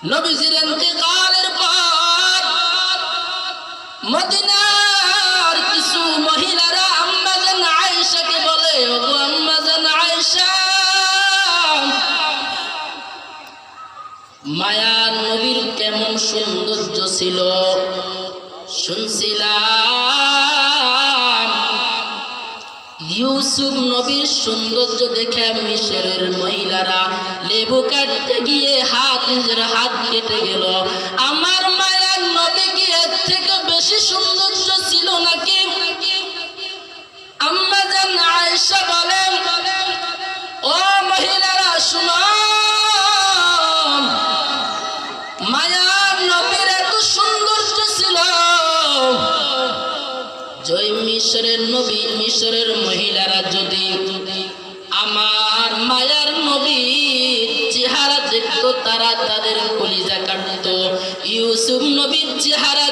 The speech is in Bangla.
নবীজির ইন্তেকালের পর মদিনার কিছু মহিলারা আম্মা জান আয়েশাকে বলে, ওগো আম্মা জান আয়েশা, মায়ার নবীর কেমন সৌন্দর্য ছিল শুনছিলাম। ইউসুফ নবীর সৌন্দর্য দেখে মিশরের মহিলারা লেবু কাটতে গিয়ে নিজের হাত কেটে গেল। আমার মায়ার নবী কি এর থেকে বেশি সৌন্দর্য ছিল নাকি? আম্মা জান আয়েশা বলেন, ও মহিলারা শুনো, মায়ার নবীর এত সৌন্দর্য ছিল, জয় মিশরের নবী, মিশরের মহিলারা যদি আমার মায়ার নবীর চেহারা দেখতো, তারা তাদের কলিজা কাটতো। ইউসুফ নবীর চেহারা